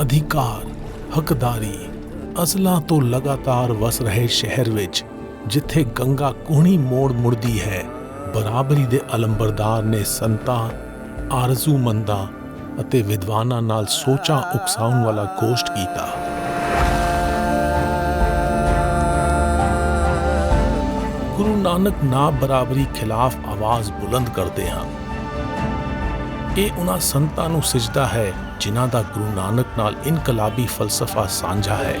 ਅਧਿਕਾਰ, ਹੱਕਦਾਰੀ, ਅਸਲਾਂ ਤੋਂ ਲਗਾਤਾਰ ਵਸ ਰਹੇ ਸ਼ਹਿਰ ਵਿੱਚ ਜਿੱਥੇ ਗੰਗਾ ਕੂਹਣੀ ਮੋੜ ਮੁੜਦੀ ਹੈ, ਬਰਾਬਰੀ ਦੇ ਅਲੰਬਰਦਾਰ ਨੇ ਸੰਤਾਂ, ਆਰਜ਼ੂਮੰਦਾਂ ਅਤੇ ਵਿਦਵਾਨਾਂ ਨਾਲ ਸੋਚਾਂ ਉਕਸਾਉਣ ਵਾਲਾ ਗੋਸ਼ਟ ਕੀਤਾ। ਗੁਰੂ ਨਾਨਕ ਨਾ ਬਰਾਬਰੀ ਖਿਲਾਫ ਆਵਾਜ਼ ਬੁਲੰਦ ਕਰਦੇ ਹਨ। ਇਹ ਉਹਨਾਂ ਸੰਤਾਂ ਨੂੰ ਸਿਜਦਾ ਹੈ ਜਿਨ੍ਹਾਂ ਦਾ ਗੁਰੂ ਨਾਨਕ ਨਾਲ ਇਨਕਲਾਬੀ ਫਲਸਫਾ ਸਾਂਝਾ ਹੈ।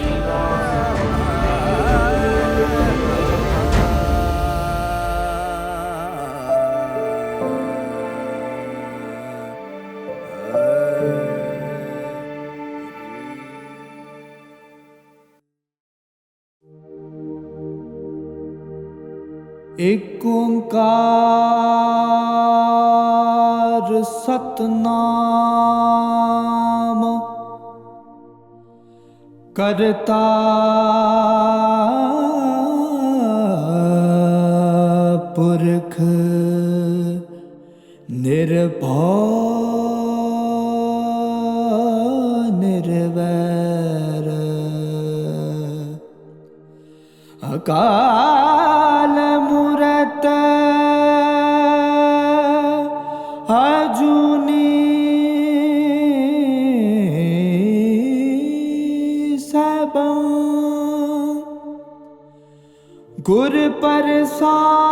ਏਕ ਓੰਕਾਰ ਸਤਨਾਮ ਕਰਤਾ ਪੁਰਖ ਨਿਰਭਉ ਨਿਰਵੈਰ ਅਕਾਲ ਮੂਰਤ ਅਜੂਨੀ ਸਭੰ ਗੁਰ ਪ੍ਰਸਾਦ।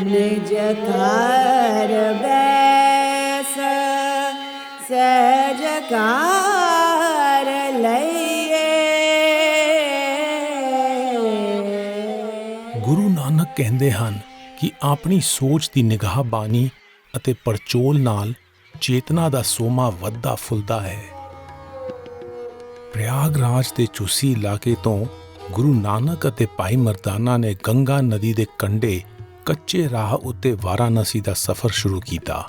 ਨਿਜ ਘਰ ਬੈਸ ਸਹਿਜ ਕਾਰ ਲਈਏ। ਗੁਰੂ ਨਾਨਕ ਕਹਿੰਦੇ ਹਨ ਕਿ ਆਪਣੀ ਸੋਚ ਦੀ ਨਿਗਾਹਬਾਨੀ ਅਤੇ ਪੜਚੋਲ ਨਾਲ ਚੇਤਨਾ ਦਾ ਸੋਮਾ ਵੱਧਦਾ ਫੁੱਲਦਾ ਹੈ। ਪ੍ਰਯਾਗਰਾਜ ਦੇ ਚੂਸੀ ਇਲਾਕੇ ਤੋਂ ਗੁਰੂ ਨਾਨਕ ਅਤੇ ਭਾਈ ਮਰਦਾਨਾ ਨੇ ਗੰਗਾ ਨਦੀ ਦੇ ਕੰਢੇ ਕੱਚੇ ਰਾਹ ਉੱਤੇ ਵਾਰਾਣਸੀ ਦਾ ਸਫ਼ਰ ਸ਼ੁਰੂ ਕੀਤਾ।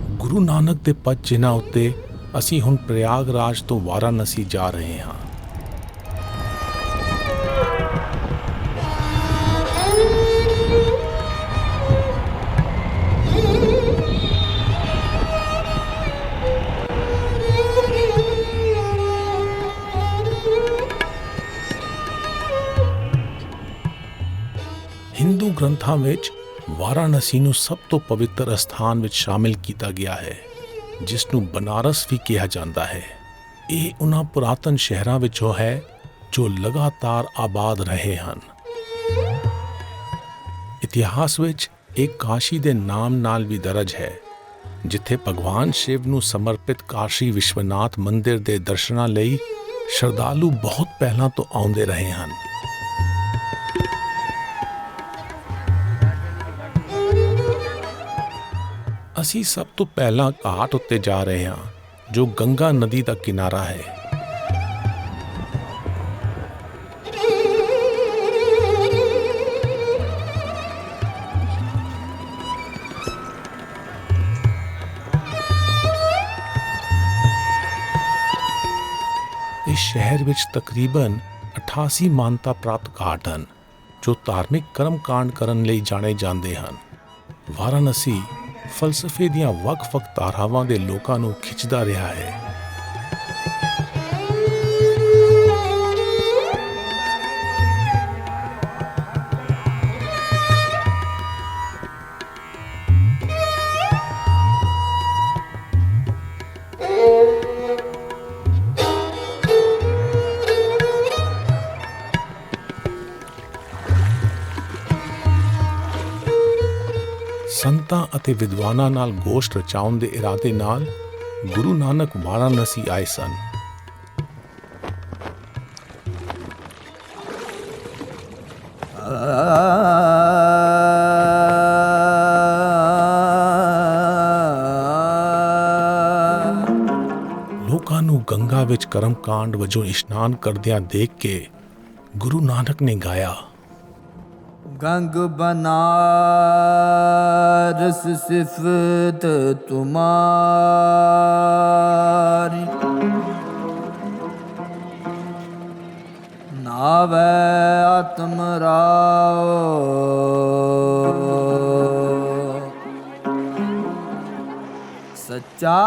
ਗੁਰੂ ਨਾਨਕ ਦੇ ਪਦ ਚਿੰਨ੍ਹਾਂ ਉੱਤੇ ਅਸੀਂ ਹੁਣ ਪ੍ਰਯਾਗਰਾਜ ਤੋਂ ਵਾਰਾਣਸੀ ਜਾ ਰਹੇ ਹਾਂ। ਹਿੰਦੂ ਗ੍ਰੰਥਾਂ ਵਿੱਚ ਵਾਰਾਣਸੀ ਨੂੰ ਸਭ ਤੋਂ ਪਵਿੱਤਰ ਅਸਥਾਨ ਵਿੱਚ ਸ਼ਾਮਿਲ ਕੀਤਾ ਗਿਆ ਹੈ, ਜਿਸ ਨੂੰ ਬਨਾਰਸ ਵੀ ਕਿਹਾ ਜਾਂਦਾ ਹੈ। ਇਹ ਉਹਨਾਂ ਪੁਰਾਤਨ ਸ਼ਹਿਰਾਂ ਵਿੱਚੋਂ ਹੈ ਜੋ ਲਗਾਤਾਰ ਆਬਾਦ ਰਹੇ ਹਨ। ਇਤਿਹਾਸ ਵਿੱਚ ਇਹ ਕਾਸ਼ੀ ਦੇ ਨਾਮ ਨਾਲ ਵੀ ਦਰਜ ਹੈ, ਜਿੱਥੇ ਭਗਵਾਨ ਸ਼ਿਵ ਨੂੰ ਸਮਰਪਿਤ ਕਾਸ਼ੀ ਵਿਸ਼ਵਨਾਥ ਮੰਦਿਰ ਦੇ ਦਰਸ਼ਨਾਂ ਲਈ ਸ਼ਰਧਾਲੂ ਬਹੁਤ ਪਹਿਲਾਂ ਤੋਂ ਆਉਂਦੇ ਰਹੇ ਹਨ। ਅਸੀਂ ਸਭ ਤੋਂ ਪਹਿਲਾਂ ਘਾਟ ਉੱਤੇ ਜਾ ਰਹੇ ਹਾਂ, ਜੋ ਗੰਗਾ ਨਦੀ ਦਾ ਕਿਨਾਰਾ ਹੈ। ਇਸ ਸ਼ਹਿਰ ਵਿੱਚ ਤਕਰੀਬਨ 88 ਮਾਨਤਾ ਪ੍ਰਾਪਤ ਘਾਟ ਹਨ, ਜੋ ਧਾਰਮਿਕ ਕਰਮ-ਕਾਂਡ ਕਰਨ ਲਈ ਜਾਣੇ ਜਾਂਦੇ ਹਨ। ਵਾਰਾਣਸੀ ਫਲਸਫੇ ਦੀਆਂ ਵੱਖ-ਵੱਖ ਧਾਰਾਵਾਂ ਦੇ ਲੋਕਾਂ ਨੂੰ ਖਿੱਚਦਾ ਰਿਹਾ ਹੈ। ਸੰਤਾਂ ਅਤੇ ਵਿਦਵਾਨਾਂ ਨਾਲ ਗੋਸ਼ਟ ਰਚਾਉਣ ਦੇ ਇਰਾਦੇ ਨਾਲ ਗੁਰੂ ਨਾਨਕ ਵਾਰਾਣਸੀ ਆਏ ਸਨ। ਲੋਕਾਂ ਨੂੰ ਗੰਗਾ ਵਿੱਚ ਕਰਮਕਾਂਡ ਵਜੋਂ ਇਸ਼ਨਾਨ ਕਰਦਿਆਂ ਦੇਖ ਕੇ ਗੁਰੂ ਨਾਨਕ ਨੇ ਗਾਇਆ, ਗੰਗ ਬਨਾਰਸ ਸਿਫਤ ਤੁਮਾਰੀ, ਨਾਵੈ ਆਤਮ ਰਾਓ, ਸੱਚਾ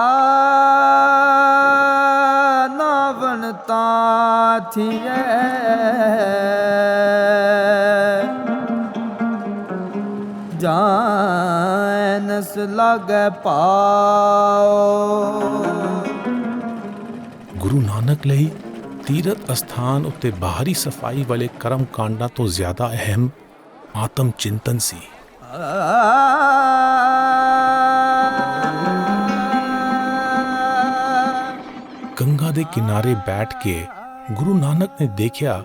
ਨਾਵਣ ਤਾਂ ਥੀਏ, ਜਾਨਸ ਲਾਗੈ ਪਾਓ। ਗੁਰੂ ਨਾਨਕ ਲਈ ਤੀਰਥ ਅਸਥਾਨ ਉੱਤੇ ਬਾਹਰੀ ਸਫਾਈ ਵਾਲੇ ਕਰਮ ਕਾਂਡਾਂ ਤੋਂ ਜ਼ਿਆਦਾ ਅਹਿਮ ਆਤਮ ਚਿੰਤਨ ਸੀ। ਗੰਗਾ ਦੇ ਕਿਨਾਰੇ ਬੈਠ ਕੇ ਗੁਰੂ ਨਾਨਕ ਨੇ ਦੇਖਿਆ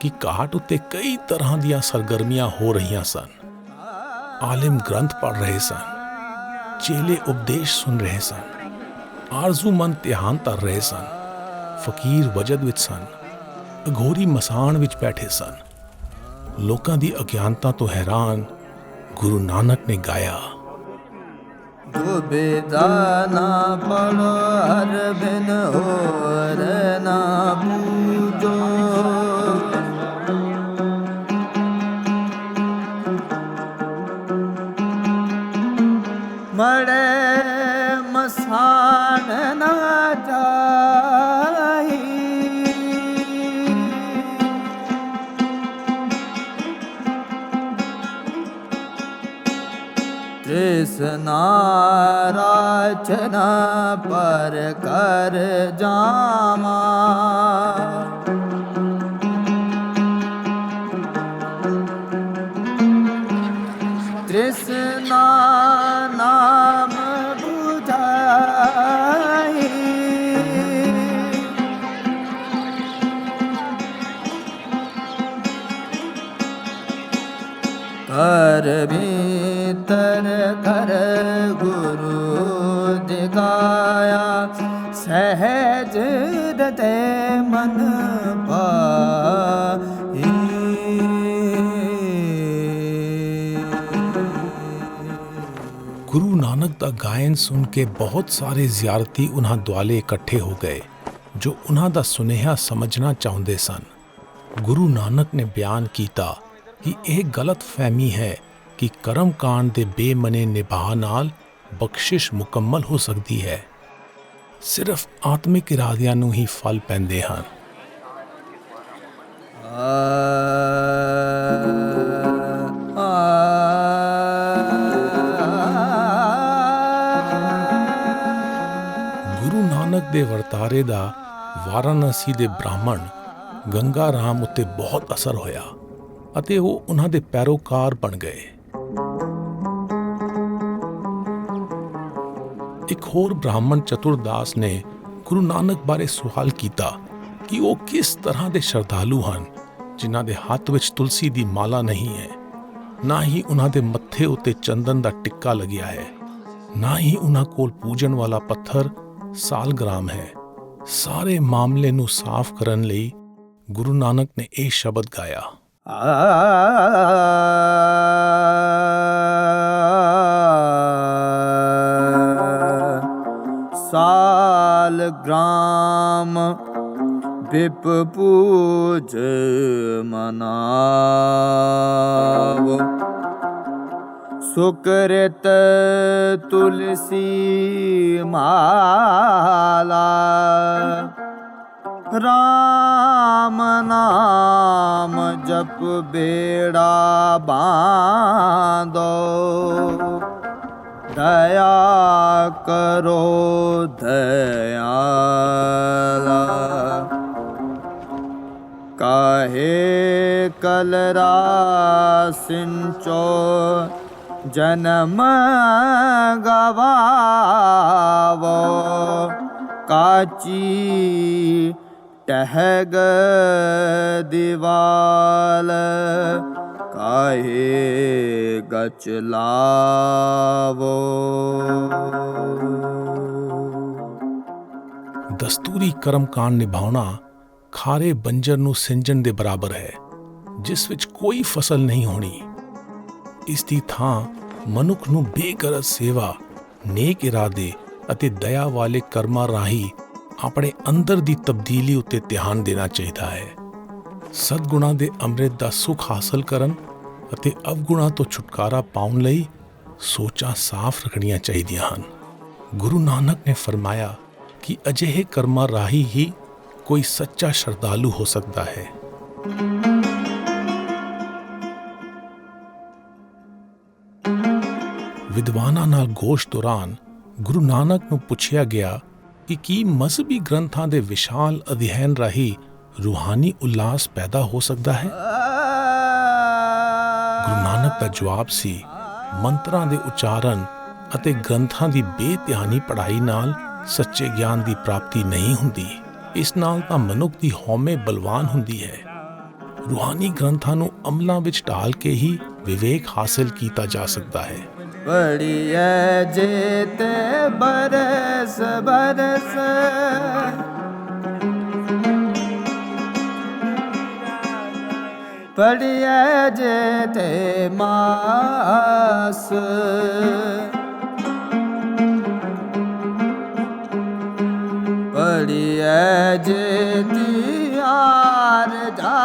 ਕਿ ਘਾਟ ਉੱਤੇ ਕਈ ਤਰ੍ਹਾਂ ਦੀਆਂ ਸਰਗਰਮੀਆਂ ਹੋ ਰਹੀਆਂ ਸਨ। ਆਲਿਮ ਗ੍ਰੰਥ ਪੜ੍ਹ ਰਹੇ ਸਨ, ਚੇਲੇ ਉਪਦੇਸ਼ ਸੁਣ ਰਹੇ ਸਨ, ਆਰਜ਼ੂਮੰਦ ਧਿਆਨ ਧਰ ਰਹੇ ਸਨ, ਫਕੀਰ ਵਜਦ ਵਿੱਚ ਸਨ, ਅਘੋਰੀ ਮਸਾਣ ਵਿੱਚ ਬੈਠੇ ਸਨ। ਲੋਕਾਂ ਦੀ ਅਗਿਆਨਤਾ ਤੋਂ ਹੈਰਾਨ ਗੁਰੂ ਨਾਨਕ ਨੇ ਗਾਇਆ, ਦੁਬਿਧਾ ਨਾ ਪੜੋ ਹਰ ਬਿਨ ਹੋਰ ਨਾ ਪੂਜੋ, ਮੜੇ ਮਸਾਨ ਨਾ ਜਾਈ, ਤ੍ਰਿਸ਼ਨਾ ਰਾਚਨਾ ਪਰ ਕਰ ਜਾਮਾ, ਤ੍ਰਿਸ਼ਨਾ ਨਾਮ ਬੁਝਾਈ, ਕਰ ਭੀਤਰ ਕਰ ਗੁਰੂ ਦਿਖਾਇਆ, ਸਹਿਜ ਰਤੇ ਮਨ ਪਾਈ। ਗੁਰੂ ਨਾਨਕ ਦਾ ਗਾਇਨ ਸੁਣ ਕੇ ਬਹੁਤ ਸਾਰੇ ਜ਼ਿਆਰਤੀ ਉਹਨਾਂ ਦੁਆਲੇ ਇਕੱਠੇ ਹੋ ਗਏ ਜੋ ਉਹਨਾਂ ਦਾ ਸੁਨੇਹਾ ਸਮਝਣਾ ਚਾਹੁੰਦੇ ਸਨ। ਗੁਰੂ ਨਾਨਕ ਨੇ ਬਿਆਨ ਕੀਤਾ ਕਿ ਇਹ ਗਲਤ ਫਹਿਮੀ ਹੈ ਕਿ ਕਰਮ ਕਾਂਡ ਦੇ ਬੇਮਨੇ ਨਿਭਾਅ ਨਾਲ ਬਖਸ਼ਿਸ਼ ਮੁਕੰਮਲ ਹੋ ਸਕਦੀ ਹੈ। ਸਿਰਫ ਆਤਮਿਕ ਇਰਾਦਿਆਂ ਨੂੰ ਹੀ ਫਲ ਪੈਂਦੇ ਹਨ। ਗੁਰੂ ਨਾਨਕ ਦੇ ਵਰਤਾਰੇ ਦਾ ਵਾਰਾਣਸੀ ਦੇ ਬ੍ਰਾਹਮਣ ਗੰਗਾ ਰਾਮ ਉੱਤੇ ਬਹੁਤ ਅਸਰ ਹੋਇਆ ਅਤੇ ਉਹ ਉਹਨਾਂ ਦੇ ਪੈਰੋਕਾਰ ਬਣ ਗਏ। ਇੱਕ ਹੋਰ ਬ੍ਰਾਹਮਣ ਚਤੁਰਦਾਸ ਨੇ ਗੁਰੂ ਨਾਨਕ ਬਾਰੇ ਸਵਾਲ ਕੀਤਾ ਕਿ ਉਹ ਕਿਸ ਤਰ੍ਹਾਂ ਦੇ ਸ਼ਰਧਾਲੂ ਹਨ ਜਿਨ੍ਹਾਂ ਦੇ ਹੱਥ ਵਿੱਚ ਤੁਲਸੀ ਦੀ ਮਾਲਾ ਨਹੀਂ ਹੈ, ਨਾ ਹੀ ਉਹਨਾਂ ਦੇ ਮੱਥੇ ਉੱਤੇ ਚੰਦਨ ਦਾ ਟਿੱਕਾ ਲੱਗਿਆ ਹੈ, ਨਾ ਹੀ ਉਹਨਾਂ ਕੋਲ ਪੂਜਣ ਵਾਲਾ ਪੱਥਰ ਸਾਲਗ੍ਰਾਮ ਹੈ। ਸਾਰੇ ਮਾਮਲੇ ਨੂੰ ਸਾਫ਼ ਕਰਨ ਲਈ ਗੁਰੂ ਨਾਨਕ ਨੇ ਇਹ ਸ਼ਬਦ ਗਾਇਆ, ਸਾਲਗ੍ਰਾਮ ਵਿਪ ਪੂਜ ਮਨਾਵੋ, ਸੁਕ੍ਰਿਤ ਤੁਲਸੀ ਮਾਲਾ, ਰਾਮ ਨਾਮ ਜਪ ਬੇੜਾ ਬਾਂਧੋ, ਦਇਆ ਕਰੋ ਦਇਆਲਾ, ਕਾਹੇ ਕਲਰਾ ਸਿੰਚੋ ਜਨਮ ਗਵਾਵੋ, ਕਾਚੀ ਟਹਿਗ ਦੀਵਾਲ ਕਾਹੇ ਗਚ ਲਾਵੋ। ਦਸਤੂਰੀ ਕਰਮਕਾਂਡ ਨਿਭਾਉਣਾ ਖਾਰੇ ਬੰਜਰ ਨੂੰ ਸਿੰਜਣ ਦੇ ਬਰਾਬਰ ਹੈ, ਜਿਸ ਵਿੱਚ ਕੋਈ ਫਸਲ ਨਹੀਂ ਹੋਣੀ। ਇਸ ਦੀ ਥਾਂ ਮਨੁੱਖ ਨੂੰ ਬੇਗਰਜ਼ ਸੇਵਾ, ਨੇਕ ਇਰਾਦੇ ਅਤੇ ਦਇਆ ਵਾਲੇ ਕਰਮਾਂ ਰਾਹੀਂ ਆਪਣੇ ਅੰਦਰ ਦੀ ਤਬਦੀਲੀ ਉੱਤੇ ਧਿਆਨ ਦੇਣਾ ਚਾਹੀਦਾ ਹੈ। ਸਦਗੁਣਾਂ ਦੇ ਅੰਮ੍ਰਿਤ ਦਾ ਸੁੱਖ ਹਾਸਲ ਕਰਨ ਅਤੇ ਅਵਗੁਣਾਂ ਤੋਂ ਛੁਟਕਾਰਾ ਪਾਉਣ ਲਈ ਸੋਚਾਂ ਸਾਫ਼ ਰੱਖਣੀਆਂ ਚਾਹੀਦੀਆਂ ਹਨ। ਗੁਰੂ ਨਾਨਕ ਨੇ ਫਰਮਾਇਆ ਕਿ ਅਜਿਹੇ ਕਰਮਾਂ ਰਾਹੀਂ ਹੀ ਕੋਈ ਸੱਚਾ ਸ਼ਰਧਾਲੂ ਹੋ ਸਕਦਾ ਹੈ। ਵਿਦਵਾਨਾਂ ਨਾਲ ਗੋਸ਼ ਦੌਰਾਨ ਗੁਰੂ ਨਾਨਕ ਨੂੰ ਪੁੱਛਿਆ ਗਿਆ ਕਿ ਕੀ ਮਜ਼ਹਬੀ ਗ੍ਰੰਥਾਂ ਦੇ ਵਿਸ਼ਾਲ ਅਧਿਐਨ ਰਾਹੀਂ ਰੂਹਾਨੀ ਉਲਾਸ ਪੈਦਾ ਹੋ ਸਕਦਾ ਹੈ? ਗੁਰੂ ਨਾਨਕ ਦਾ ਜਵਾਬ ਸੀ, ਮੰਤਰਾਂ ਦੇ ਉਚਾਰਨ ਅਤੇ ਗ੍ਰੰਥਾਂ ਦੀ ਬੇਧਿਆਨੀ ਪੜ੍ਹਾਈ ਨਾਲ ਸੱਚੇ ਗਿਆਨ ਦੀ ਪ੍ਰਾਪਤੀ ਨਹੀਂ ਹੁੰਦੀ। ਇਸ ਨਾਲ ਤਾਂ ਮਨੁੱਖ ਦੀ ਹਉਮੈ ਬਲਵਾਨ ਹੁੰਦੀ ਹੈ। ਰੂਹਾਨੀ ਗ੍ਰੰਥਾਂ ਨੂੰ ਅਮਲਾਂ ਵਿੱਚ ਢਾਲ ਕੇ ਹੀ ਵਿਵੇਕ ਹਾਸਲ ਕੀਤਾ ਜਾ ਸਕਦਾ ਹੈ। ਪੜ੍ਹੀਐ ਜੇਤੇ ਬਰਸ ਬਰਸ ਪੜ੍ਹੀਐ ਜੇਤੇ ਮਾਸ ਪੜ੍ਹੀਐ ਜੇਤੀ ਆਰਜਾ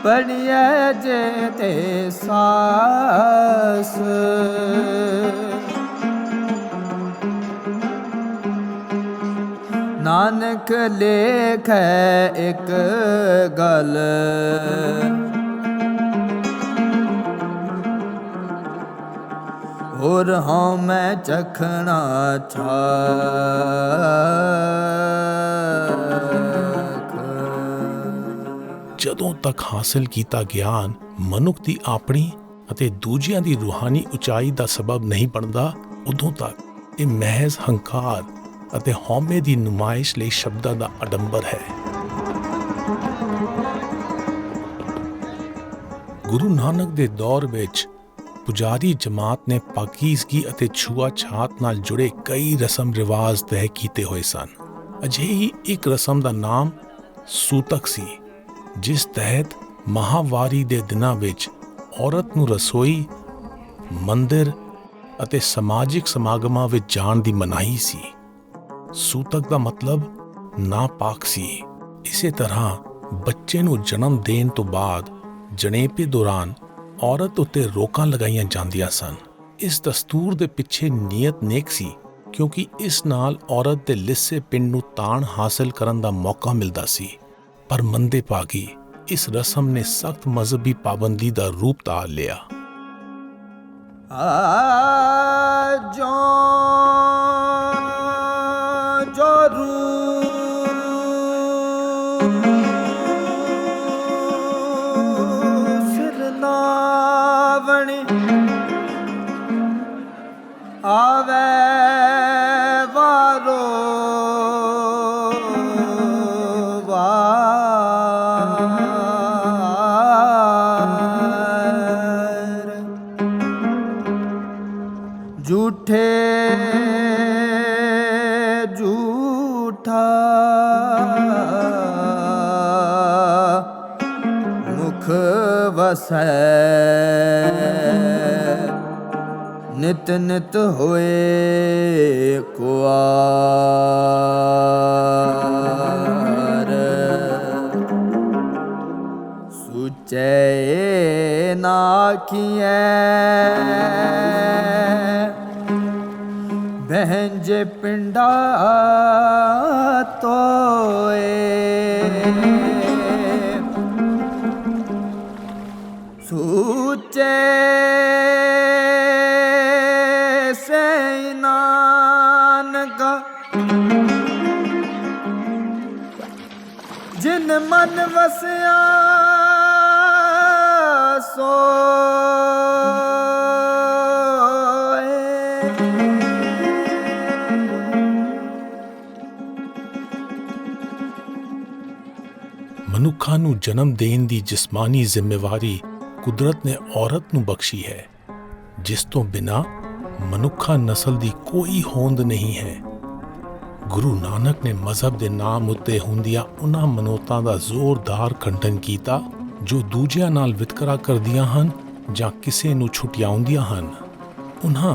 ਪੜ੍ਹੀਐ ਜੇਤੇ ਸਾਸ ਨਾਨਕ ਲੇਖੈ ਇੱਕ ਗੱਲ ਹੋਰ ਹਉਮੈ ਚਖਣਾ ਜਦੋਂ ਤੱਕ ਹਾਸਲ ਕੀਤਾ ਗਿਆਨ ਮਨੁੱਖ ਦੀ ਆਪਣੀ ਅਤੇ ਦੂਜਿਆਂ ਦੀ ਰੂਹਾਨੀ ਉਚਾਈ ਦਾ ਸਬਬ ਨਹੀਂ ਬਣਦਾ, ਉਦੋਂ ਤੱਕ ਇਹ ਮਹਿਜ਼ ਹੰਕਾਰ ਅਤੇ ਹਉਮੈ ਦੀ ਨੁਮਾਇਸ਼ ਲਈ ਸ਼ਬਦਾਂ ਦਾ ਅਡੰਬਰ ਹੈ। ਗੁਰੂ ਨਾਨਕ ਦੇ ਦੌਰ ਵਿੱਚ ਪੁਜਾਰੀ ਜਮਾਤ ਨੇ ਪਾਕੀਜ਼ਗੀ ਅਤੇ ਛੂਆ-ਛਾਤ ਨਾਲ ਜੁੜੇ ਕਈ ਰਸਮ ਰਿਵਾਜ ਤੈਅ ਕੀਤੇ ਹੋਏ ਸਨ। ਅਜਿਹੀ ਇੱਕ ਰਸਮ ਦਾ ਨਾਮ ਸੂਤਕ ਸੀ, ਜਿਸ ਤਹਿਤ ਮਾਹਵਾਰੀ ਦੇ ਦਿਨਾਂ ਵਿੱਚ ਔਰਤ ਨੂੰ ਰਸੋਈ, ਮੰਦਿਰ ਅਤੇ ਸਮਾਜਿਕ ਸਮਾਗਮਾਂ ਵਿੱਚ ਜਾਣ ਦੀ ਮਨਾਹੀ ਸੀ। ਸੂਤਕ ਦਾ ਮਤਲਬ ਨਾਪਾਕ ਸੀ। ਇਸੇ ਤਰ੍ਹਾਂ ਬੱਚੇ ਨੂੰ ਜਨਮ ਦੇਣ ਤੋਂ ਬਾਅਦ ਜਣੇਪੇ ਦੌਰਾਨ ਔਰਤ ਉੱਤੇ ਰੋਕਾਂ ਲਗਾਈਆਂ ਜਾਂਦੀਆਂ ਸਨ। ਇਸ ਦਸਤੂਰ ਦੇ ਪਿੱਛੇ ਨੀਅਤ ਨੇਕ ਸੀ, ਕਿਉਂਕਿ ਇਸ ਨਾਲ ਔਰਤ ਦੇ ਲਿੱਸੇ ਪਿੰਡ ਨੂੰ ਤਾਣ ਹਾਸਲ ਕਰਨ ਦਾ ਮੌਕਾ ਮਿਲਦਾ ਸੀ। ਪਰ ਮੰਦੇ ਭਾਗੀ ਇਸ ਰਸਮ ਨੇ ਸਖਤ ਮਜ਼ਹਬੀ ਪਾਬੰਦੀ ਦਾ ਰੂਪ ਧਾਰ ਲਿਆ। ਆਵੇ ਵਾਰੋ ਝੂਠੇ ਝੂਠਾ ਮੁਖ ਵਸੈ ਨਿਤ ਨਿਤ ਹੋਏ ਕੁਆਰ ਸੁਚੈ ਨਾ ਕੀਐ ਬਹਿੰਜ ਪਿੰਡਾ ਤੋਏ ਸੁਚੈ ਜਿਨ ਮਨ ਵਸਿਆ ਸੋ ਮਨੁੱਖਾਂ ਨੂੰ ਜਨਮ ਦੇਣ ਦੀ ਜਿਸਮਾਨੀ ਜ਼ਿੰਮੇਵਾਰੀ ਕੁਦਰਤ ਨੇ ਔਰਤ ਨੂੰ ਬਖਸ਼ੀ ਹੈ, ਜਿਸ ਤੋਂ ਬਿਨਾਂ ਮਨੁੱਖਾ ਨਸਲ ਦੀ ਕੋਈ ਹੋਂਦ ਨਹੀਂ ਹੈ। ਗੁਰੂ ਨਾਨਕ ਨੇ ਮਜ਼ਹਬ ਦੇ ਨਾਮ ਉੱਤੇ ਹੁੰਦੀਆਂ ਉਹਨਾਂ ਮਨੌਤਾਂ ਦਾ ਜ਼ੋਰਦਾਰ ਖੰਡਨ ਕੀਤਾ ਜੋ ਦੂਜਿਆਂ ਨਾਲ ਵਿਤਕਰਾ ਕਰਦੀਆਂ ਹਨ ਜਾਂ ਕਿਸੇ ਨੂੰ ਛੁਟਿਆਉਂਦੀਆਂ ਹਨ। ਉਹਨਾਂ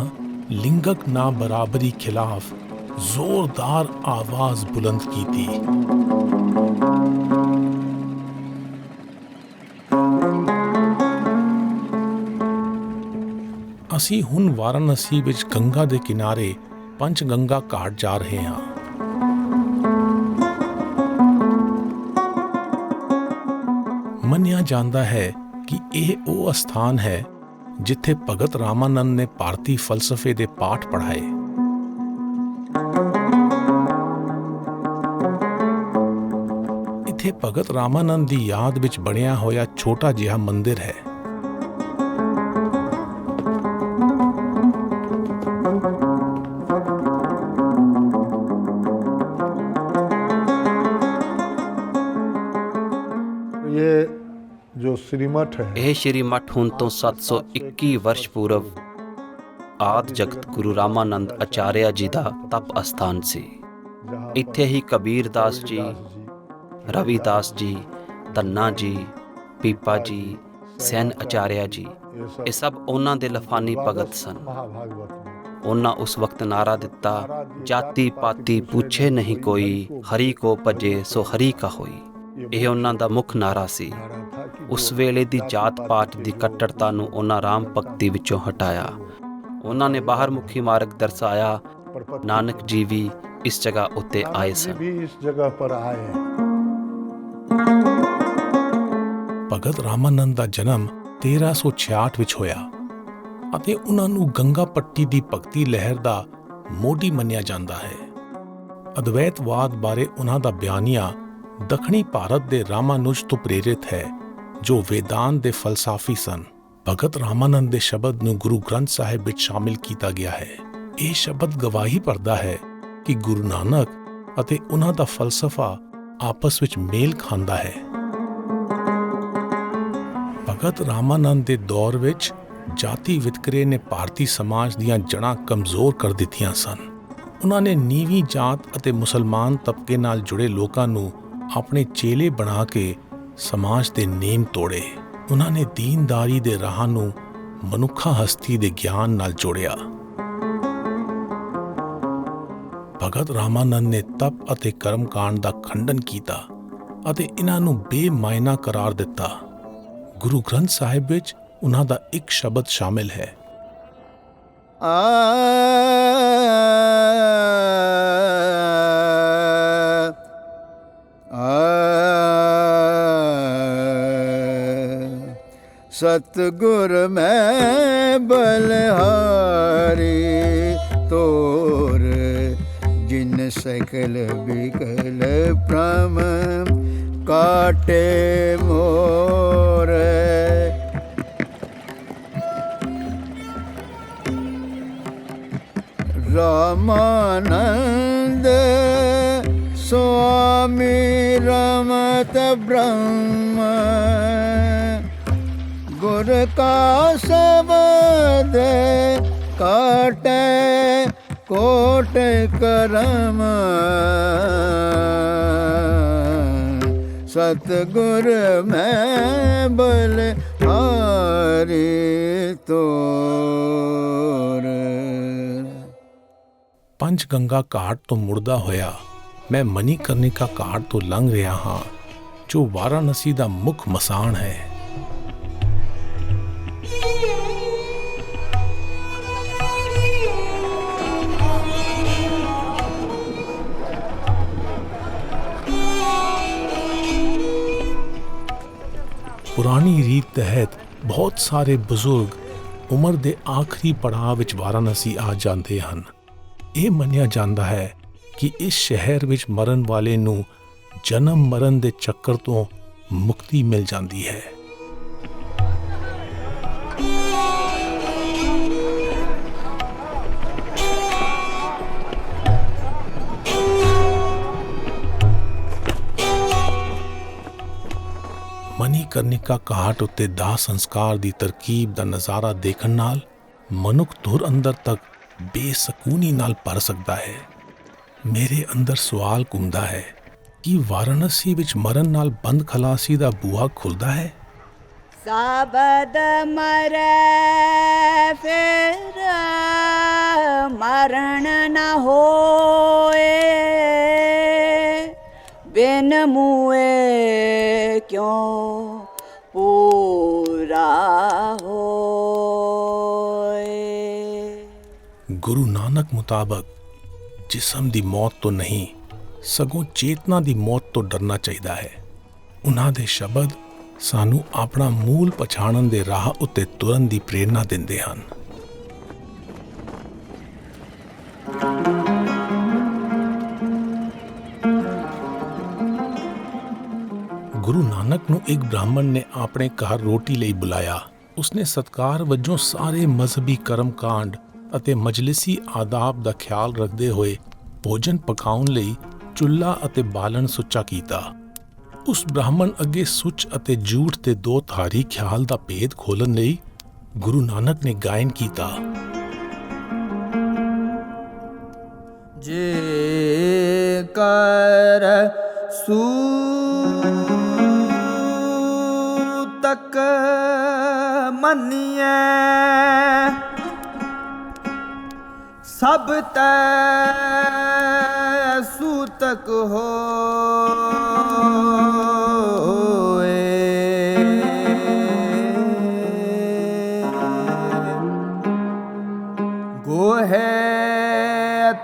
ਲਿੰਗਕ ਨਾ ਬਰਾਬਰੀ ਖਿਲਾਫ ਜ਼ੋਰਦਾਰ ਆਵਾਜ਼ ਬੁਲੰਦ ਕੀਤੀ। ਅਸੀਂ ਹੁਣ ਵਾਰਾਣਸੀ ਵਿੱਚ ਗੰਗਾ ਦੇ ਕਿਨਾਰੇ ਪੰਚ ਗੰਗਾ ਘਾਟ ਜਾ ਰਹੇ ਹਾਂ। ਮੰਨਿਆ ਜਾਂਦਾ ਹੈ ਕਿ ਇਹ ਉਹ ਅਸਥਾਨ ਹੈ ਜਿੱਥੇ ਭਗਤ ਰਾਮਾਨੰਦ ਨੇ ਭਾਰਤੀ ਫਲਸਫੇ ਦੇ ਪਾਠ ਪੜ੍ਹਾਏ। ਇੱਥੇ ਭਗਤ ਰਾਮਾਨੰਦ ਦੀ ਯਾਦ ਵਿੱਚ ਬਣਿਆ ਹੋਇਆ ਛੋਟਾ ਜਿਹਾ ਮੰਦਿਰ ਹੈ। ਜੋ ਸ੍ਰੀ ਮੱਠ ਹੈ, ਇਹ ਸ਼੍ਰੀ ਮੱਠ ਹੁਣ ਤੋਂ 721 ਵਰਸ਼ ਪੂਰਵ ਆਦਿ ਜਗਤ ਗੁਰੂ ਰਾਮਾਨੰਦ ਆਚਾਰਿਆ ਜੀ ਦਾ ਤਪ ਅਸਥਾਨ ਸੀ। ਇੱਥੇ ਹੀ ਕਬੀਰ ਦਾਸ ਜੀ, ਰਵਿਦਾਸ ਜੀ, ਧੰਨਾ ਜੀ, ਪੀਪਾ ਜੀ, ਸੈਨ ਆਚਾਰਿਆ ਜੀ, ਇਹ ਸਭ ਉਹਨਾਂ ਦੇ ਲਫਾਨੀ ਭਗਤ ਸਨ। ਉਹਨਾਂ ਉਸ ਵਕਤ ਨਾਰਾ ਦਿੱਤਾ, ਜਾਤੀ ਪਾਤੀ ਪੁੱਛੇ ਨਹੀਂ ਕੋਈ, ਹਰੀ ਕੋ ਭਜੇ ਸੋ ਹਰੀ ਕਾ ਹੋਈ। ਇਹ ਉਹਨਾਂ ਦਾ ਮੁੱਖ ਨਾਰਾ ਸੀ। ਉਸ ਵੇਲੇ ਦੀ ਜਾਤ ਪਾਤ ਦੀ ਕੱਟੜਤਾ ਨੂੰ ਉਹਨਾਂ ਰਾਮ ਭਗਤੀ ਵਿੱਚੋਂ ਹਟਾਇਆ। ਉਹਨਾਂ ਨੇ ਬਾਹਰ ਮੁਖੀ ਮਾਰਗ ਦਰਸਾਇਆ। ਨਾਨਕ ਜੀ ਵੀ ਇਸ ਜਗ੍ਹਾ ਉੱਤੇ ਆਏ ਸਨ। ਭਗਤ ਰਾਮਾਨੰਦ ਦਾ ਜਨਮ 1366 ਵਿੱਚ ਹੋਇਆ ਅਤੇ ਉਹਨਾਂ ਨੂੰ ਗੰਗਾ ਪੱਟੀ ਦੀ ਭਗਤੀ ਲਹਿਰ ਦਾ ਮੋਢੀ ਮੰਨਿਆ ਜਾਂਦਾ ਹੈ। ਅਦਵੈਤਵਾਦ ਬਾਰੇ ਉਹਨਾਂ ਦਾ ਬਿਆਨੀਆ ਦੱਖਣੀ ਭਾਰਤ ਦੇ ਰਾਮਾਨੁਜ ਤੋਂ ਪ੍ਰੇਰਿਤ ਹੈ, ਜੋ ਵੇਦਾਂਤ ਦੇ ਫਲਸਾਫੀ ਸਨ। ਭਗਤ ਰਾਮਾਨੰਦ ਦੇ ਸ਼ਬਦ ਨੂੰ ਗੁਰੂ ਗ੍ਰੰਥ ਸਾਹਿਬ ਵਿੱਚ ਸ਼ਾਮਿਲ ਕੀਤਾ ਗਿਆ ਹੈ। ਇਹ ਸ਼ਬਦ ਗਵਾਹੀ ਭਰਦਾ ਹੈ ਕਿ ਗੁਰੂ ਨਾਨਕ ਅਤੇ ਉਹਨਾਂ ਦਾ ਫਲਸਫਾ ਆਪਸ ਵਿੱਚ ਮੇਲ ਖਾਂਦਾ ਹੈ। ਭਗਤ ਰਾਮਾਨੰਦ ਦੇ ਦੌਰ ਵਿੱਚ ਜਾਤੀ ਵਿਤਕਰੇ ਨੇ ਭਾਰਤੀ ਸਮਾਜ ਦੀਆਂ ਜੜ੍ਹਾਂ ਕਮਜ਼ੋਰ ਕਰ ਦਿੱਤੀਆਂ ਸਨ। ਉਹਨਾਂ ਨੇ ਨੀਵੀਂ ਜਾਤ ਅਤੇ ਮੁਸਲਮਾਨ ਤਬਕੇ ਨਾਲ ਜੁੜੇ ਲੋਕਾਂ ਨੂੰ ਆਪਣੇ ਚੇਲੇ ਬਣਾ ਕੇ ਸਮਾਜ ਦੇ ਨੇਮ ਤੋੜੇ। ਉਹਨਾਂ ਨੇ ਦੀਨਦਾਰੀ ਦੇ ਰਾਹ ਨੂੰ ਮਨੁੱਖਾ ਹਸਤੀ ਦੇ ਗਿਆਨ ਨਾਲ ਜੋੜਿਆ। ਭਗਤ ਰਾਮਾਨੰਦ ਨੇ ਤਪ ਅਤੇ ਕਰਮਕਾਂਡ ਦਾ ਖੰਡਨ ਕੀਤਾ ਅਤੇ ਇਹਨਾਂ ਨੂੰ ਬੇਮਾਇਨਾ ਕਰਾਰ ਦਿੱਤਾ। ਗੁਰੂ ਗ੍ਰੰਥ ਸਾਹਿਬ ਵਿੱਚ ਉਹਨਾਂ ਦਾ ਇੱਕ ਸ਼ਬਦ ਸ਼ਾਮਿਲ ਹੈ, ਸਤਿਗੁਰ ਮੈਂ ਬਲਿਹਾਰੀ ਤੋਰ, ਜਿਨ ਸਕਲ ਬਿਕਲ ਭ੍ਰਮ ਕਾਟੇ ਮੋਰ। ਰਾਮਾਨੰਦ ਸੁਆਮੀ ਰਮਤ ਬ੍ਰਹਮ, ਗੁਰ ਕਾ ਸ਼ਬਦ ਕਾਟੇ ਕੋਟ ਕਰਮ। ਸਤਿਗੁਰ ਮੈਂ ਬਲਿਹਾਰੀ ਤੋਰ। ਪੰਜ ਗੰਗਾ ਘਾਟ ਤੋਂ ਮੁੜਦਾ ਹੋਇਆ ਮੈਂ ਮਨੀਕਰਨਿਕਾ ਘਾਟ ਤੋਂ ਲੰਘ ਰਿਹਾ ਹਾਂ, ਜੋ ਵਾਰਾਣਸੀ ਦਾ ਮੁੱਖ ਮਸਾਣ ਹੈ। ਪੁਰਾਣੀ ਰੀਤ ਤਹਿਤ ਬਹੁਤ ਸਾਰੇ ਬਜ਼ੁਰਗ ਉਮਰ ਦੇ ਆਖਰੀ ਪੜਾਅ ਵਿੱਚ ਵਾਰਾਣਸੀ ਆ ਜਾਂਦੇ ਹਨ। ਇਹ ਮੰਨਿਆ ਜਾਂਦਾ ਹੈ ਕਿ ਇਸ ਸ਼ਹਿਰ ਵਿੱਚ ਮਰਨ ਵਾਲੇ ਨੂੰ ਜਨਮ ਮਰਨ ਦੇ ਚੱਕਰ ਤੋਂ ਮੁਕਤੀ ਮਿਲ ਜਾਂਦੀ ਹੈ। ਮਨੀਕਰਨਿਕਾ ਘਾਟ ਉੱਤੇ ਦਾਹ ਸੰਸਕਾਰ ਦੀ ਤਰਕੀਬ ਦਾ ਨਜ਼ਾਰਾ ਦੇਖਣ ਨਾਲ ਮਨੁੱਖ ਧੁਰ ਅੰਦਰ ਤੱਕ ਬੇਸਕੂਨੀ ਨਾਲ ਭਰ ਸਕਦਾ ਹੈ। ਮੇਰੇ ਅੰਦਰ ਸਵਾਲ ਘੁੰਮਦਾ ਹੈ ਕਿ ਵਾਰਾਣਸੀ ਵਿੱਚ ਮਰਨ ਨਾਲ ਬੰਦ ਖਲਾਸੀ ਦਾ ਬੂਹਾ ਖੁੱਲਦਾ ਹੈ। ਸਾਬਦ ਮਰੈ ਫਿਰ ਮਰਨ ਨ ਹੋਏ, ਬਿਨ ਮੂਏ ਕਿਉ ਪੂਰਾ ਹੋਏ। ਗੁਰੂ ਨਾਨਕ ਮੁਤਾਬਕ ਜਿਸਮ ਦੀ ਮੌਤ ਤੋਂ ਨਹੀਂ ਸਗੋਂ ਚੇਤਨਾ ਦੀ ਮੌਤ ਤੋਂ ਡਰਨਾ ਚਾਹੀਦਾ ਹੈ। ਉਹਨਾਂ ਦੇ ਸ਼ਬਦ ਸਾਨੂੰ ਆਪਣਾ ਮੂਲ ਪਛਾਣਨ ਦੇ ਰਾਹ ਉੱਤੇ ਤੁਰਨ ਦੀ ਪ੍ਰੇਰਨਾ ਦਿੰਦੇ ਹਨ। ਗੁਰੂ ਨਾਨਕ ਨੂੰ ਇੱਕ ਬ੍ਰਾਹਮਣ ਨੇ ਆਪਣੇ ਘਰ ਰੋਟੀ ਲਈ ਬੁਲਾਇਆ। ਉਸਨੇ ਸਤਕਾਰ ਵਜੋਂ ਸਾਰੇ ਮਜ਼ਹਬੀ ਕਰਮਕਾਂਡ ਅਤੇ ਮਜਲਿਸੀ ਆਦਾਬ ਦਾ ਖਿਆਲ ਰੱਖਦੇ ਹੋਏ ਭੋਜਨ ਪਕਾਉਣ ਲਈ ਚੁੱਲ੍ਹਾ ਅਤੇ ਬਾਲਣ ਸੁੱਚਾ ਕੀਤਾ। ਉਸ ਬ੍ਰਾਹਮਣ ਅੱਗੇ ਸੁੱਚ ਅਤੇ ਝੂਠ ਦੇ ਦੋ ਧਾਰੀ ਖਿਆਲ ਦਾ ਭੇਦ ਖੋਲ੍ਹਣ ਲਈ ਗੁਰੂ ਨਾਨਕ ਨੇ ਗਾਇਨ ਕੀਤਾ। ਜੇ ਕਰ ਤਕ ਮੰਨੀਐ, ਸਭ ਤੈ ਸੂਤਕ ਗੋਹੇ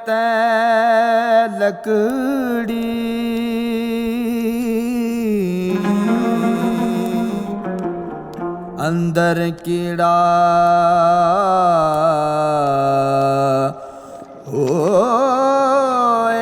ਤੈ ਲਕੜੀ ਅੰਦਰ ਕੀੜਾ ਹੋਏ।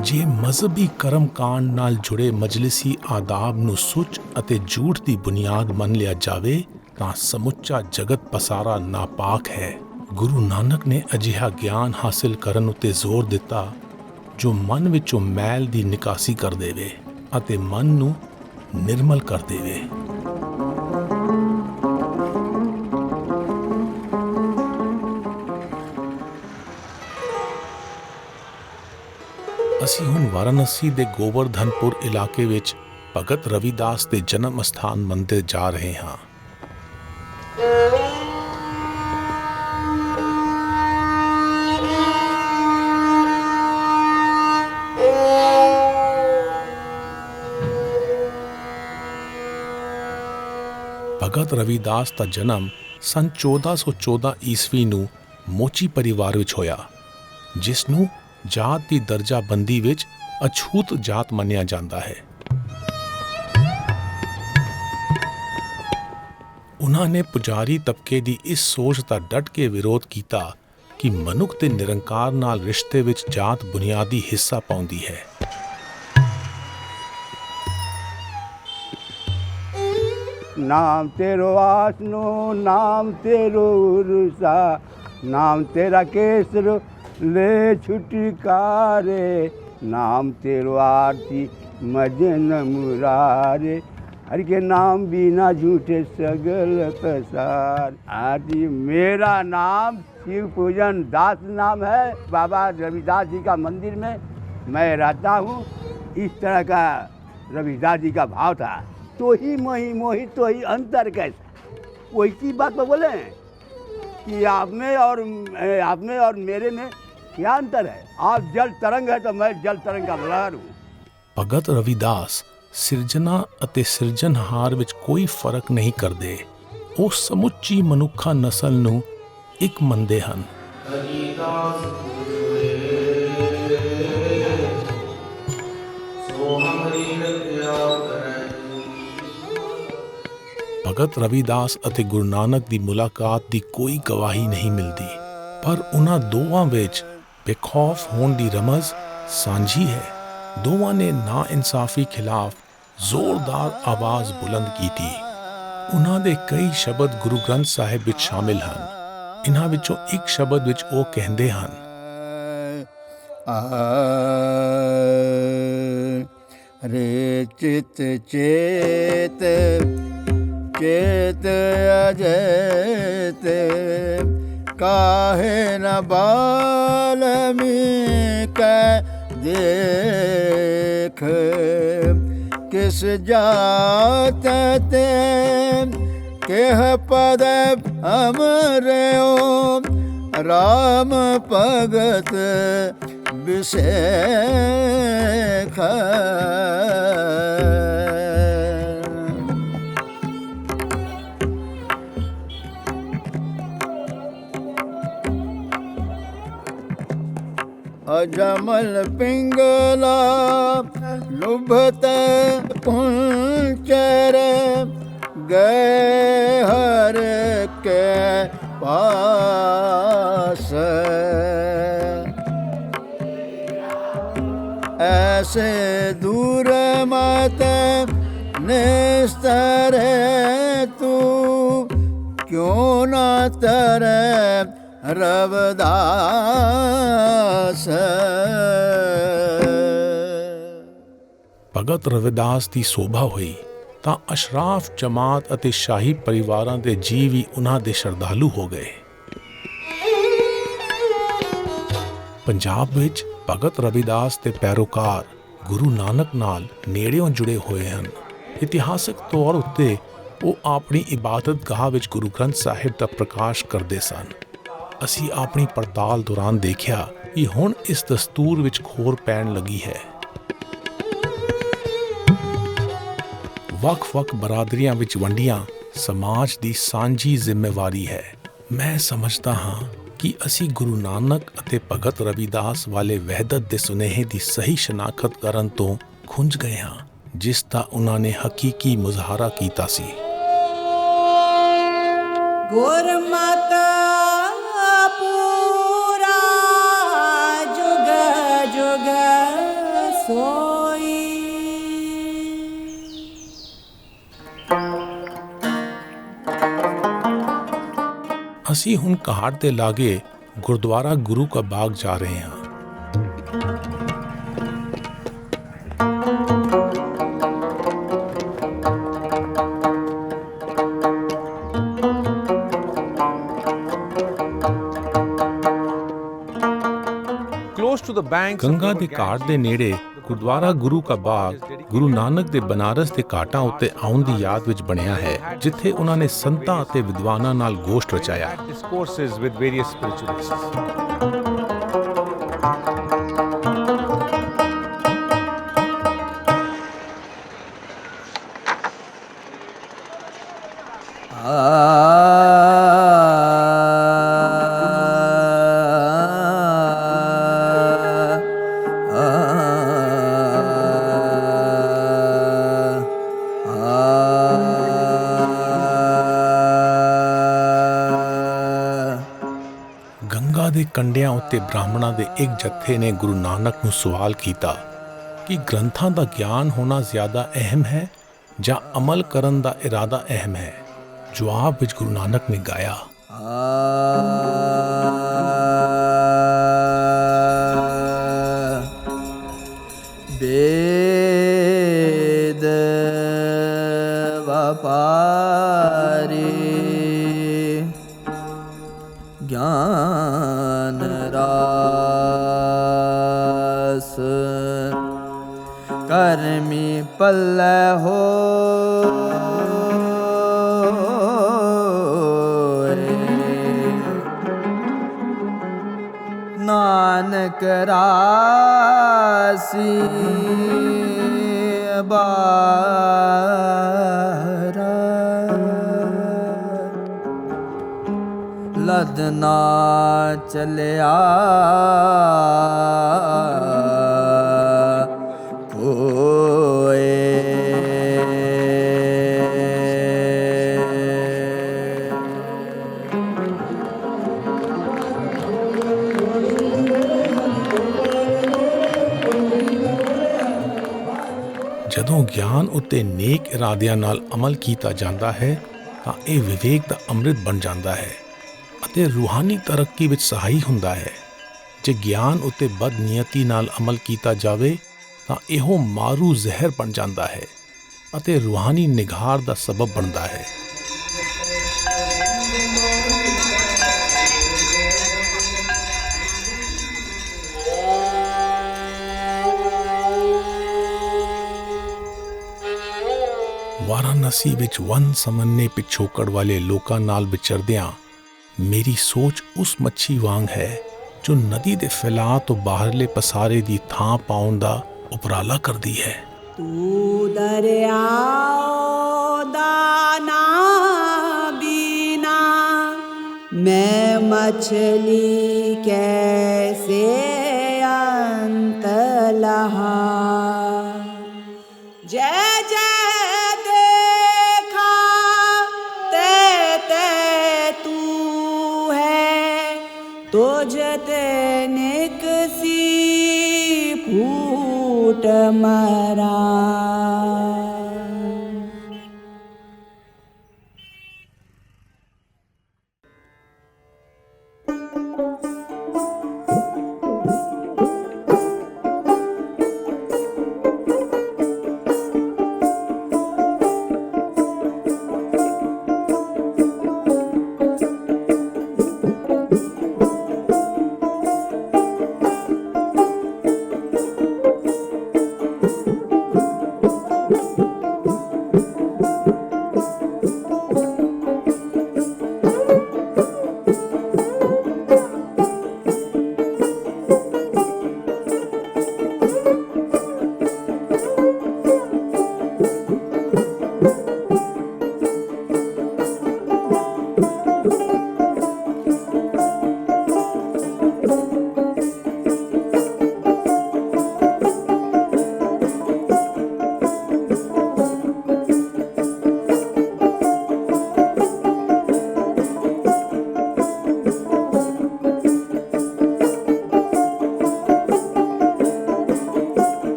ਜੇ ਮਜ਼ਹਬੀ ਕਰਮਕਾਂਡ ਨਾਲ ਜੁੜੇ ਮਜਲਿਸੀ ਆਦਾਬ ਨੂੰ ਸੁੱਚ ਅਤੇ ਝੂਠ ਦੀ ਬੁਨਿਆਦ ਮੰਨ ਲਿਆ ਜਾਵੇ ਤਾਂ ਸਮੁੱਚਾ ਜਗਤ ਪਸਾਰਾ ਨਾਪਾਕ ਹੈ। ਗੁਰੂ ਨਾਨਕ ਨੇ ਅਜਿਹਾ ਗਿਆਨ ਹਾਸਿਲ ਕਰਨ ਉੱਤੇ ਜ਼ੋਰ ਦਿੱਤਾ ਜੋ ਮਨ ਵਿੱਚੋਂ ਮੈਲ ਦੀ ਨਿਕਾਸੀ ਕਰ ਦੇਵੇ ਅਤੇ ਮਨ ਨੂੰ ਨਿਰਮਲ ਕਰ ਦੇਵੇ। ਅਸੀਂ ਹੁਣ ਵਾਰਾਣਸੀ ਦੇ ਗੋਵਰਧਨਪੁਰ ਇਲਾਕੇ ਵਿੱਚ ਭਗਤ ਰਵਿਦਾਸ ਦੇ ਜਨਮ ਸਥਾਨ ਮੰਦਿਰ ਜਾ ਰਹੇ ਹਾਂ। ਭਗਤ ਰਵਿਦਾਸ ਦਾ ਜਨਮ ਸੰਨ 1414 ਈਸਵੀ ਨੂੰ ਮੋਚੀ ਪਰਿਵਾਰ ਵਿੱਚ ਹੋਇਆ, ਜਿਸ ਨੂੰ ਜਾਤ ਦੀ ਦਰਜਾਬੰਦੀ ਵਿੱਚ ਅਛੂਤ ਜਾਤ ਮੰਨਿਆ ਜਾਂਦਾ ਹੈ। ਉਹਨਾਂ ਨੇ ਪੁਜਾਰੀ ਤਬਕੇ ਦੀ ਇਸ ਸੋਚ ਦਾ ਡਟ ਕੇ ਵਿਰੋਧ ਕੀਤਾ ਕਿ ਮਨੁੱਖ ਦੇ ਨਿਰੰਕਾਰ ਨਾਲ ਰਿਸ਼ਤੇ ਵਿੱਚ ਜਾਤ ਬੁਨਿਆਦੀ ਹਿੱਸਾ ਪਾਉਂਦੀ ਹੈ। ਨਾਮ ਤੇਰੋ ਆਸਨੋ, ਨਾਮ ਤੇਰੋ ਉਰਸਾ, ਨਾਮ ਤੇਰਾ ਕੇਸਰ ले छुटकारे, नाम तेरो आरती मजन मुरारे, हरि के नाम बिना झूठे सगल पसार। आदि मेरा नाम शिव पूजन दास नाम है। बाबा रविदास जी का मंदिर में मैं रहता हूँ। इस तरह का रविदास जी का भाव था। तो ही मोही मोही तो ही अंतर कैसा, वैसी बात पर बोले कि आप में और मेरे में क्या अंतर है। आप जल तरंग है तो मैं जल तरंग का लहर हूँ। ਭਗਤ ਰਵਿਦਾਸ ਸਿਰਜਣਾ ਅਤੇ ਸਿਰਜਣਹਾਰ ਵਿੱਚ ਕੋਈ ਫਰਕ ਨਹੀਂ ਕਰਦੇ। ਉਹ ਸਮੁੱਚੀ ਮਨੁੱਖਾ ਨਸਲ ਨੂੰ ਇੱਕ ਮੰਨਦੇ ਹਨ। ਭਗਤ ਰਵਿਦਾਸ ਅਤੇ ਗੁਰੂ ਨਾਨਕ ਦੀ ਮੁਲਾਕਾਤ ਦੀ ਕੋਈ ਗਵਾਹੀ ਨਹੀਂ ਮਿਲਦੀ, ਪਰ ਉਹਨਾਂ ਦੋਵਾਂ ਵਿੱਚ ਬੇਖੌਫ ਹੋਣ ਦੀ ਰਮਜ਼ ਸਾਂਝੀ ਹੈ। ਦੋਵਾਂ ਨੇ ਨਾ ਇਨਸਾਫੀ ਖਿਲਾਫ ਜ਼ੋਰਦਾਰ ਆਵਾਜ਼ ਬੁਲੰਦ ਕੀਤੀ। ਉਹਨਾਂ ਦੇ ਕਈ ਸ਼ਬਦ ਗੁਰੂ ਗ੍ਰੰਥ ਸਾਹਿਬ ਵਿੱਚ ਸ਼ਾਮਿਲ ਹਨ। ਇਹਨਾਂ ਵਿੱਚੋਂ ਇੱਕ ਸ਼ਬਦ ਵਿੱਚ ਉਹ ਕਹਿੰਦੇ ਹਨ, ਰੇ ਚਿਤ ਚੇਤ ਚੇਤ ਅਜੇਤ ਕਾਹੇ ਨ ਬਾਲਮੀ ਕੈ ਦੇਖ ਕਿਸ ਜਾਤ ਤੇ ਕਿਹ ਪਦ ਅਮਰਿਓ ਰਾਮ ਭਗਤ ਬਿਸੇਖ ਅਜਮਲ ਪਿੰਗਲਾ ਲੁਭਤ ਪੁੰਚਰ ਗਏ ਹਰ ਕੇ ਪਾਸ ऐसे दूर मत निस्तर तू क्यों न तरे रविदास। ਭਗਤ ਰਵਿਦਾਸ ਦੀ ਸੋਭਾ ਹੋਈ ਤਾਂ ਅਸ਼ਰਾਫ ਜਮਾਤ ਅਤੇ ਸ਼ਾਹੀ ਪਰਿਵਾਰਾਂ ਦੇ ਜੀਵ ਵੀ ਉਹਨਾਂ ਦੇ ਸ਼ਰਧਾਲੂ ਹੋ ਗਏ। ਪੰਜਾਬ ਵਿੱਚ ਭਗਤ ਰਵਿਦਾਸ ਦੇ ਪੈਰੋਕਾਰ ਗੁਰੂ ਨਾਨਕ ਨਾਲ ਨੇੜਿਓਂ ਜੁੜੇ ਹੋਏ ਹਨ। ਇਤਿਹਾਸਕ ਤੌਰ ਉੱਤੇ ਉਹ ਆਪਣੀ ਇਬਾਦਤਗਾਹ ਵਿੱਚ ਗੁਰੂ ਗ੍ਰੰਥ ਸਾਹਿਬ ਦਾ ਪ੍ਰਕਾਸ਼ ਕਰਦੇ ਸਨ। ਅਸੀਂ ਆਪਣੀ ਪੜਤਾਲ ਦੌਰਾਨ ਦੇਖਿਆ ਕਿ ਹੁਣ ਇਸ ਦਸਤੂਰ ਵਿੱਚ ਖੋਰ ਪੈਣ ਲੱਗੀ ਹੈ। ਵੱਖ-ਵੱਖ ਬਰਾਦਰੀਆਂ ਵਿੱਚ ਵੰਡੀਆਂ ਸਮਾਜ ਦੀ ਸਾਂਝੀ ਜ਼ਿੰਮੇਵਾਰੀ ਹੈ। ਮੈਂ ਸਮਝਦਾ ਹਾਂ ਕਿ ਅਸੀਂ ਗੁਰੂ ਨਾਨਕ ਅਤੇ ਭਗਤ ਰਵਿਦਾਸ ਵਾਲੇ ਵਹਿਦਤ ਦੇ ਸੁਨੇਹੇ ਦੀ ਸਹੀ ਸ਼ਨਾਖਤ ਕਰਨ ਤੋਂ ਖੁੰਝ ਗਏ ਹਾਂ, ਜਿਸ ਦਾ ਉਹਨਾਂ ਨੇ ਹਕੀਕੀ ਮੁਜ਼ਾਹਰਾ ਕੀਤਾ ਸੀ। ਗੁਰਮਤਿ ਪੂਰਾ ਜੁਗ ਜੁਗ ਸੋਈ। ਅਸੀਂ ਹੁਣ ਘਾਟ ਦੇ ਲਾਗੇ ਗੁਰਦੁਆਰਾ ਗੁਰੂ ਕਾ ਬਾਗ ਜਾ ਰਹੇ ਹਾਂ। ਗੰਗਾ ਦੇ ਘਾਟ ਦੇ ਨੇੜੇ ਗੁਰਦੁਆਰਾ ਗੁਰੂ ਕਾ ਬਾਗ ਗੁਰੂ ਨਾਨਕ ਦੇ ਬਨਾਰਸ ਦੇ ਘਾਟਾਂ ਉੱਤੇ ਆਉਣ ਦੀ ਯਾਦ ਵਿੱਚ ਬਣਿਆ ਹੈ, ਜਿੱਥੇ ਉਹਨਾਂ ਨੇ ਸੰਤਾਂ ਅਤੇ ਵਿਦਵਾਨਾਂ ਨਾਲ ਗੋਸ਼ਟ ਰਚਾਇਆ। ਗੰਗਾ ਦੇ ਕੰਢਿਆਂ ਉੱਤੇ ਬ੍ਰਾਹਮਣਾਂ ਦੇ ਇੱਕ ਜੱਥੇ ਨੇ ਗੁਰੂ ਨਾਨਕ ਨੂੰ ਸਵਾਲ ਕੀਤਾ ਕਿ ਗ੍ਰੰਥਾਂ ਦਾ ਗਿਆਨ ਹੋਣਾ ਜ਼ਿਆਦਾ ਅਹਿਮ ਹੈ ਜਾਂ ਅਮਲ ਕਰਨ ਦਾ ਇਰਾਦਾ ਅਹਿਮ ਹੈ। ਜਵਾਬ ਵਿੱਚ ਗੁਰੂ ਨਾਨਕ ਨੇ ਗਾਇਆ, ਵੇਦ ਵਪਾਰੀ ਗਿਆਨ ਰਾਸ ਕਰਮੀ ਪੱਲੇ ਨਾਨਕ ਰਾਸੀ ਬਾਰਾ ਲਦਨਾ ਚਲਿਆ ਜਦੋਂ ਗਿਆਨ ਉੱਤੇ ਨੇਕ ਇਰਾਦਿਆਂ ਨਾਲ ਅਮਲ ਕੀਤਾ ਜਾਂਦਾ ਹੈ ਤਾਂ ਇਹ ਵਿਵੇਕ ਦਾ ਅੰਮ੍ਰਿਤ ਬਣ ਜਾਂਦਾ ਹੈ ਅਤੇ ਰੂਹਾਨੀ ਤਰੱਕੀ ਵਿੱਚ ਸਹਾਈ ਹੁੰਦਾ ਹੈ। ਜੇ ਗਿਆਨ ਉੱਤੇ ਬਦਨੀਅਤੀ ਨਾਲ ਅਮਲ ਕੀਤਾ ਜਾਵੇ ਤਾਂ ਇਹੋ ਮਾਰੂ ਜ਼ਹਿਰ ਬਣ ਜਾਂਦਾ ਹੈ ਅਤੇ ਰੂਹਾਨੀ ਨਿਘਾਰ ਦਾ ਸਬਬ ਬਣਦਾ ਹੈ। ਵਾਰਾਣਸੀ ਵਿੱਚ ਵਨ ਸਮੰਨੇ ਪਿਛੋਕੜ ਵਾਲੇ ਲੋਕਾਂ ਨਾਲ ਵਿਚਰਦਿਆਂ ਮੇਰੀ ਸੋਚ ਉਸ ਮੱਛੀ ਵਾਂਗ ਹੈ ਜੋ ਨਦੀ ਦੇ ਫੈਲਾਅ ਤੋਂ ਬਾਹਰਲੇ ਪਸਾਰੇ ਦੀ ਥਾਂ ਪਾਉਣ ਦਾ ਉਪਰਾਲਾ ਕਰਦੀ ਹੈ। ਤੂੰ ਦਰਿਆਓ ਦਾ ਨਾ ਬੀਨਾ, ਮੈਂ ਮਛਲੀ ਕੈਸੇ ਅੰਤ ਲਹਾ। ਜੈ ਜੈ ਦੇਖਾ ਤੇ ਤू है, तुझ ते निकसी फूट मरा।